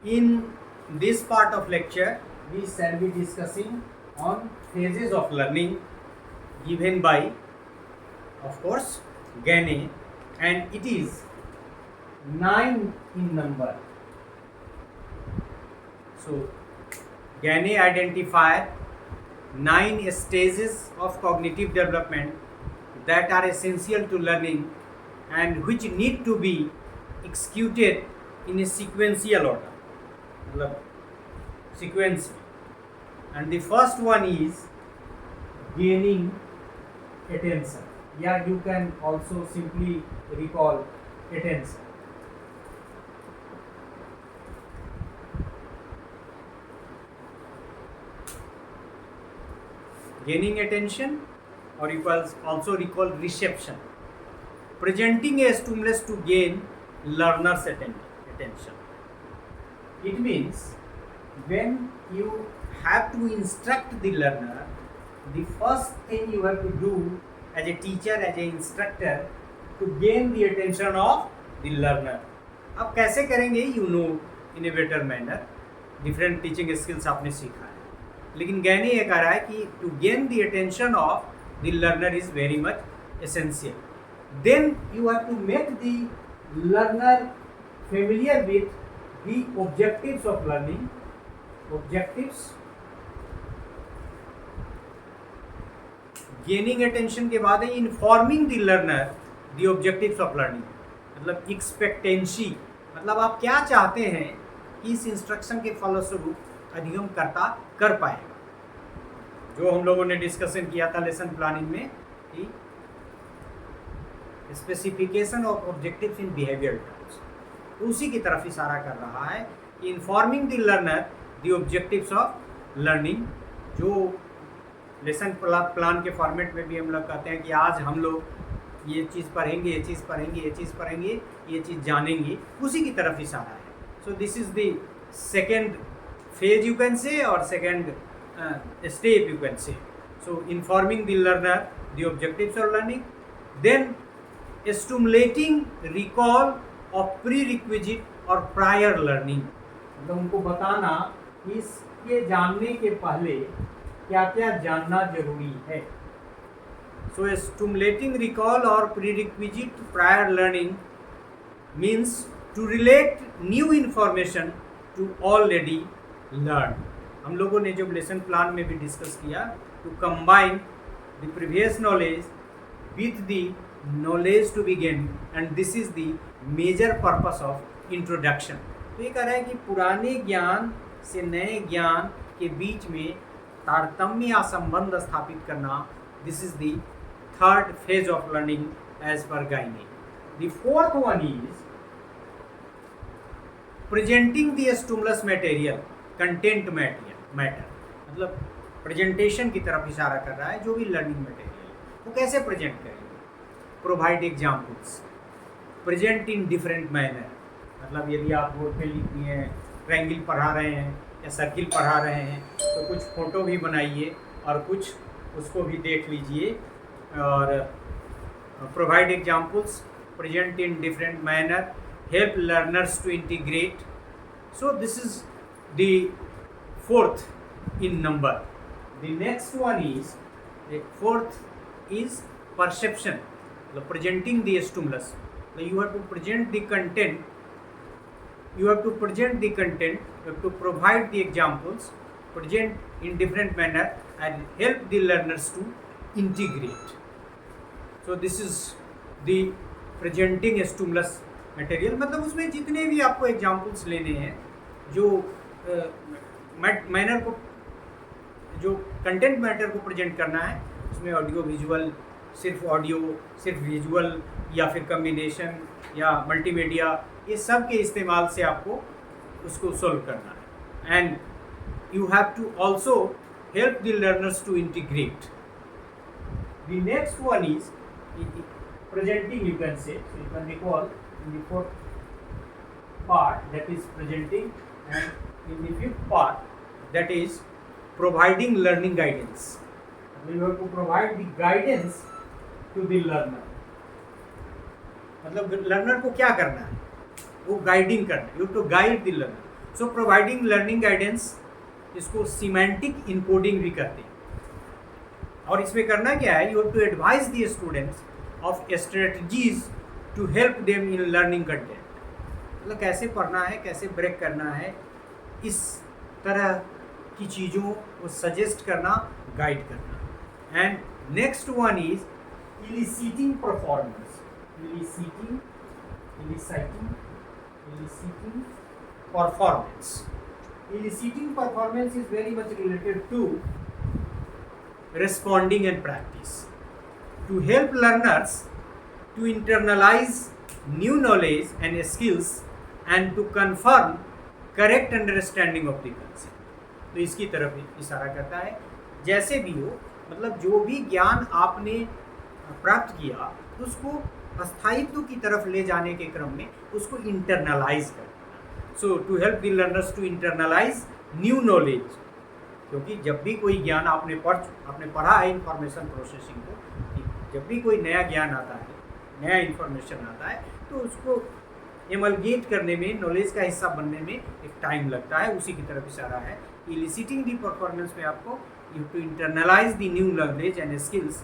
In this part of lecture, we shall be discussing on phases of learning given by, of course, Gane, and it is 9 in number. So, Gane identified 9 stages of cognitive development that are essential to learning and which need to be executed in a sequential order. Sequence. And the first one is gaining attention. Yeah, you can also simply recall attention. Gaining attention, or you can also recall reception. Presenting a stimulus to gain learner's attention. It means when you have to instruct the learner, the first thing you have to do as a teacher, as an instructor, to gain the attention of the learner. अब कैसे करेंगे? You know in a better manner. Different teaching skills आपने सीखा है, लेकिन गैनी ये कह रहा है कि to gain the attention of the learner is very much essential. Then you have to make the learner familiar with the objectives of learning. Objectives. Gaining attention के बाद है informing the learner the objectives of learning. मतलब expectancy, मतलब आप क्या चाहते हैं कि इस इंस्ट्रक्शन के फलस्वरूप अधिगम करता कर पाएगा, जो हम लोगों ने डिस्कशन किया था लेसन प्लानिंग में कि specification of objectives in behaviour terms, उसी की तरफ इशारा कर रहा है कि informing the learner the objectives of learning, जो लेसन प्लान के फॉर्मेट में भी हम लोग कहते हैं कि आज हम लोग ये चीज़ पढ़ेंगे, ये चीज़ पढ़ेंगे, ये चीज़ पढ़ेंगे, ये चीज़ जानेंगे, उसी की तरफ इशारा है. So this is the second phase you can say, और second step you can say. So informing the learner the objectives of learning, then stimulating recall of prerequisite और प्रायर लर्निंग, मतलब उनको बताना कि इसके जानने के पहले क्या क्या जानना जरूरी है. सो स्टिमुलेटिंग रिकॉल और prerequisite prior learning means to relate new information to already learn. हम लोगों ने जब लेसन प्लान में भी डिस्कस किया, to combine the previous knowledge with the knowledge to be gain, and this is the major purpose of introduction. तो ये कह रहा है कि पुराने ज्ञान से नए ज्ञान के बीच में तारतम्य या संबंध स्थापित करना, this is the third phase of learning as per Gagne. The fourth one is presenting the stimulus material, content matter, मतलब प्रेजेंटेशन की तरफ इशारा कर रहा है. जो भी लर्निंग मटेरियल वो कैसे प्रेजेंट करेंगे? Provide examples, present in different manner, मतलब यदि आप बोर्ड पे लिख दिए हैं, ट्रायंगल पढ़ा रहे हैं या सर्किल पढ़ा रहे हैं, तो कुछ फ़ोटो भी बनाइए और कुछ उसको भी देख लीजिए. और provide examples, present in different manner, help learners to integrate. So this is the fourth in number. The next one is, the fourth is perception, presenting the stimulus. You have to present the content, you have to provide the examples, present in different manner and help the learners to integrate. So this is the presenting stimulus material, मतलब उसमें जितने भी आपको examples लेने हैं, जो manner को, जो कंटेंट मैटर को प्रेजेंट करना है, उसमें ऑडियो विजुअल, सिर्फ ऑडियो, सिर्फ विजुअल, या फिर कम्बिनेशन या मल्टीमीडिया, ये सब के इस्तेमाल से आपको उसको सोल्व करना है. And you have to also help the learners to integrate. The next one is presenting, you can say, so you can recall in the fourth part, that is presenting, and in the fifth part, that is providing learning guidance. You have to provide the guidance to the learner. मतलब learner को क्या करना है? वो guiding करना है. You to guide the learner. So providing learning guidance, इसको semantic encoding भी कहते हैं। और इसमें करना क्या है, you have to advise the students of strategies to help them in learning content, मतलब कैसे पढ़ना है, कैसे ब्रेक करना है, इस तरह की चीज़ों को सजेस्ट करना, गाइड करना। And next one is eliciting performance, eliciting performance. Eliciting performance is very much related to responding and practice. To help learners to internalize new knowledge and skills and to confirm correct understanding of the concept. तो इसकी तरफ इशारा करता है। जैसे भी हो, मतलब जो भी ज्ञान आपने प्राप्त किया उसको स्थायित्व की तरफ ले जाने के क्रम में उसको इंटरनलाइज करना। So to help the learners to internalize new knowledge, क्योंकि जब भी कोई ज्ञान आपने पढ़ा है इंफॉर्मेशन प्रोसेसिंग को, जब भी कोई नया ज्ञान आता है, नया इंफॉर्मेशन आता है, तो उसको एमलगेट करने में, नॉलेज का हिस्सा बनने में एक टाइम लगता है, उसी की तरफ इशारा है। इलिसिटिंग दी परफॉर्मेंस में आपको you to internalise the new knowledge and skills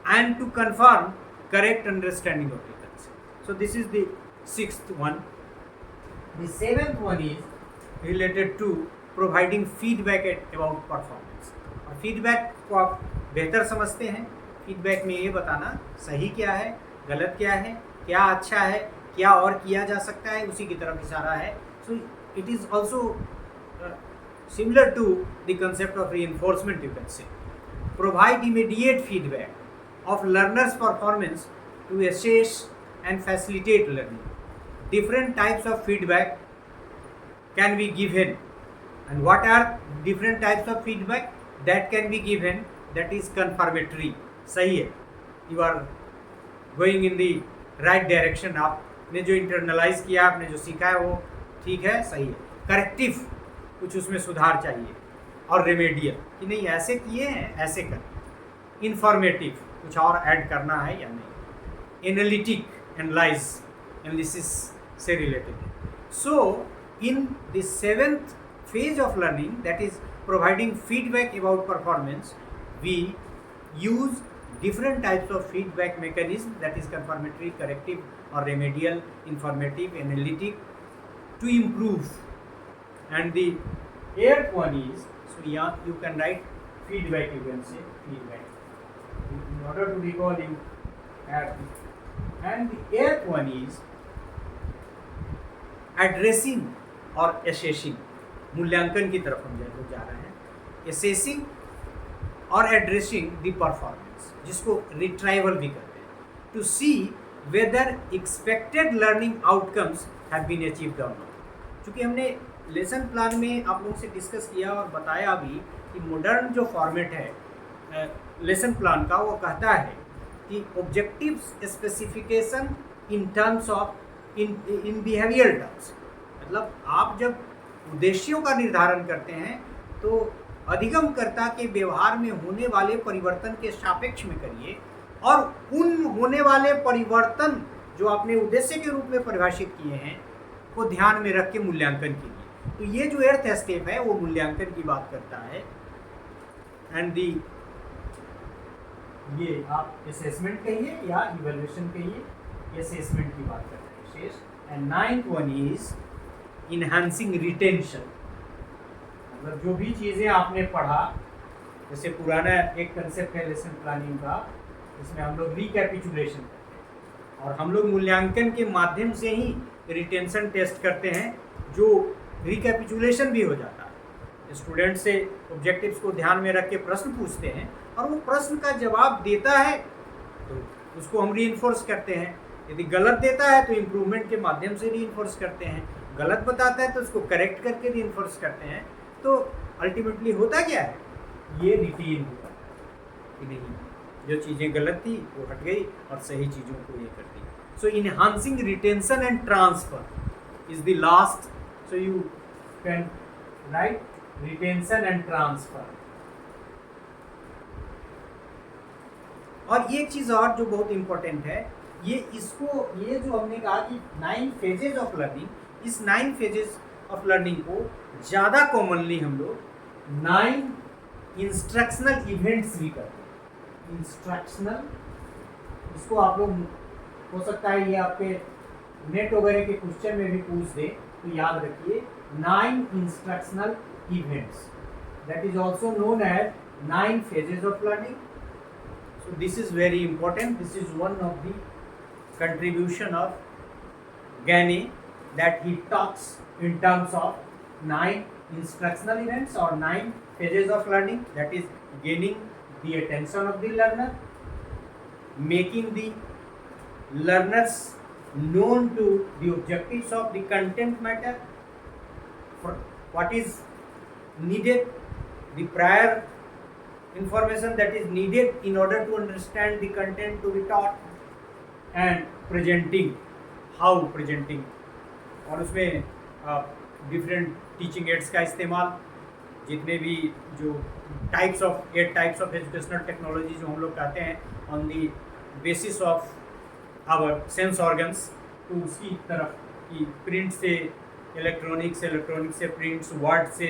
and to confirm correct understanding of the concept. So this is the sixth one. The seventh one is related to providing feedback about performance. और feedback को आप बेहतर समझते हैं। feedback में ये बताना सही क्या है, गलत क्या है, क्या अच्छा है, क्या और किया जा सकता है, उसी की तरफ इशारा है। So it is also similar to the concept of reinforcement, you can say. Provide immediate feedback of learners' performance to assess and facilitate learning. Different types of feedback can be given, and what are different types of feedback that can be given? That is confirmatory. सही है, you are going in the right direction. आपने जो internalize किया, आपने जो सीखा है वो ठीक है, सही है। करेक्टिव, कुछ उसमें सुधार चाहिए, और रेमेडियल कि नहीं ऐसे किए हैं, ऐसे कर। इंफॉर्मेटिव, कुछ और ऐड करना है या नहीं। एनालिटिक, एनालिसिस से रिलेटेड है। So in the seventh phase of learning, that is providing feedback about performance, we use different types of feedback mechanism, that is confirmatory, corrective or remedial, informative, analytic, to improve. And the eighth one is, so yeah, you can write feedback, you can say feedback in order to recall, you have. And the eighth one is addressing or assessing, मूल्यांकन की तरफ हम जा रहे हैं। assessing और addressing the performance, जिसको retrieval भी कहते हैं, to see whether expected learning outcomes have been achieved और नॉट। चूँकि हमने लेसन प्लान में आप लोगों से डिस्कस किया और बताया भी कि मॉडर्न जो फॉर्मेट है लेसन प्लान का, वो कहता है कि objective specification in terms of in behaviour terms, मतलब आप जब उद्देश्यों का निर्धारण करते हैं तो अधिगमकर्ता के व्यवहार में होने वाले परिवर्तन के सापेक्ष में करिए, और उन होने वाले परिवर्तन जो आपने उद्देश्य के रूप में परिभाषित किए हैं को ध्यान में रख के मूल्यांकन कीजिए। तो ये जो एर्थ स्टेप है वो मूल्यांकन की बात करता है। एंड दी, ये आप असेसमेंट कहिए या इवैल्यूएशन कहिए, असेसमेंट की बात करते हैं। And ninth one is enhancing retention, मतलब जो भी चीज़ें आपने पढ़ा, जैसे पुराना एक कंसेप्ट है लेसन प्लानिंग का, इसमें हम लोग रिकैपिचुलेशन करते हैं और हम लोग मूल्यांकन के माध्यम से ही रिटेंशन टेस्ट करते हैं, जो रिकैपिचुलेशन भी हो जाता है। स्टूडेंट से ऑब्जेक्टिव्स को ध्यान में रख के प्रश्न पूछते हैं और वो प्रश्न का जवाब देता है तो उसको हम रीइंफोर्स करते हैं। यदि गलत देता है तो इम्प्रूवमेंट के माध्यम से रीइंफोर्स करते हैं, गलत बताता है तो उसको करेक्ट करके रीइंफोर्स करते हैं। तो अल्टीमेटली होता क्या है, ये रिटेन होता है कि नहीं, जो चीज़ें गलत थी वो हट गई और सही चीज़ों को ये कर दी। So enhancing retention and transfer is the last, so you can write retention and transfer. और ये एक चीज़ और जो बहुत इंपॉर्टेंट है, ये जो हमने कहा कि 9 फेजेज ऑफ लर्निंग, इस 9 फेजेज ऑफ लर्निंग को ज़्यादा कॉमनली हम लोग 9 इंस्ट्रक्शनल इवेंट्स भी करते हैं। इंस्ट्रक्शनल, इसको आप लोग हो सकता है ये आपके नेट वगैरह के क्वेश्चन में भी पूछ दे, तो याद रखिए 9 instructional events, that is also known as 9 phases of learning. So this is very important. This is one of the contribution of Gagne, that he talks in terms of 9 instructional events or 9 phases of learning, that is gaining the attention of the learner, making the learners known to the objectives of the content matter, for what is needed, the prior information that is needed in order to understand the content to be taught, and presenting, how presenting, और उसमें different teaching ads का इस्तेमाल, जितने भी जो types of 8 types of educational technology जो हम लोग कहते हैं on the basis of our sense organs, तो उसकी तरफ कि प्रिंट से इलेक्ट्रॉनिक्स, इलेक्ट्रॉनिक्स से प्रिंट्स, वर्ड से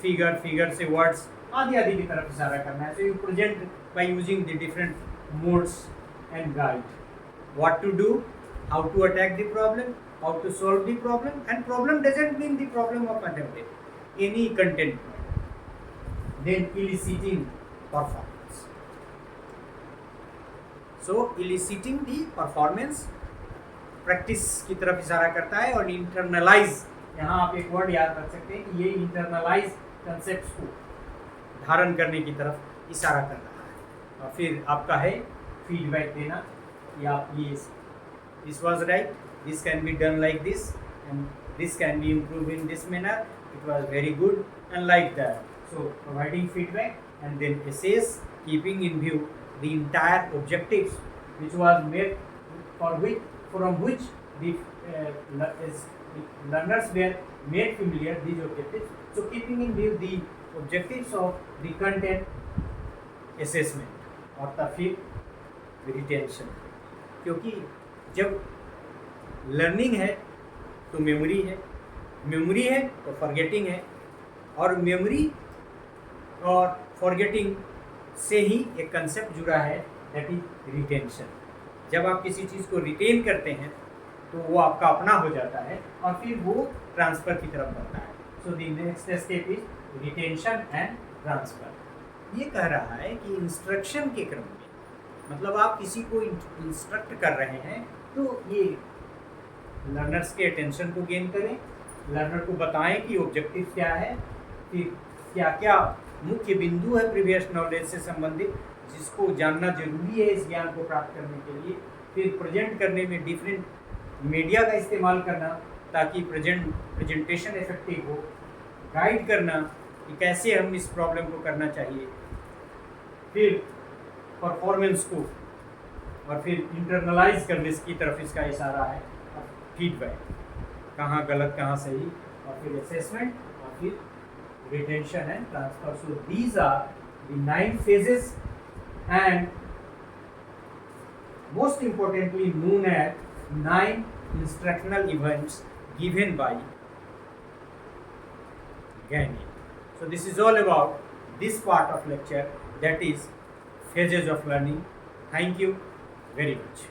फिगर, फिगर से वर्ड्स आदि आदि की तरफ इशारा करना है। So you present by using the different modes and guide what to do, how to attack the problem, how to solve the problem, and problem doesn't mean the problem of mathematics, any content, then eliciting performance. So eliciting the performance practice की तरफ इशारा करता है, और internalise, यहाँ आप एक word याद रख सकते हैं कि ये इंटरनलाइज कंसेप्ट्स को धारण करने की तरफ इशारा कर रहा है। और फिर आपका है फीडबैक देना कि आप ये this was right, this can be done like this, and this can be improve in this manner, it was very good and like that. So providing feedback and then assess, keeping in view the entire objectives which was made for which, from which the learners were made familiar these objectives. So keeping in view the objectives of the content assessment, और तब फिर retention, क्योंकि जब learning है तो memory है, memory है तो फॉरगेटिंग है, और मेमोरी और फॉरगेटिंग से ही एक कंसेप्ट जुड़ा है, दैट इज रिटेंशन। जब आप किसी चीज़ को रिटेन करते हैं तो वो आपका अपना हो जाता है, और फिर वो ट्रांसफ़र की तरफ बढ़ता है। So the next step is retention and transfer. ये कह रहा है कि इंस्ट्रक्शन के क्रम में, मतलब आप किसी को इंस्ट्रक्ट कर रहे हैं तो ये लर्नर्स के अटेंशन को गेन करें, लर्नर को बताएं कि ऑब्जेक्टिव क्या है, फिर क्या क्या मुख्य बिंदु है प्रीवियस नॉलेज से संबंधित जिसको जानना जरूरी है इस ज्ञान को प्राप्त करने के लिए, फिर प्रेजेंट करने में डिफरेंट मीडिया का इस्तेमाल करना ताकि प्रेजेंटेशन इफेक्टिव हो, गाइड करना कि कैसे हम इस प्रॉब्लम को करना चाहिए, फिर परफॉर्मेंस को, और फिर इंटरनलाइज करने की तरफ इसका इशारा है, फीडबैक कहाँ गलत कहाँ सही, और फिर असेसमेंट, और फिर retention and transfer. So these are the 9 phases and most importantly known as 9 instructional events given by Gagne. So this is all about this part of lecture, that is phases of learning. Thank you very much.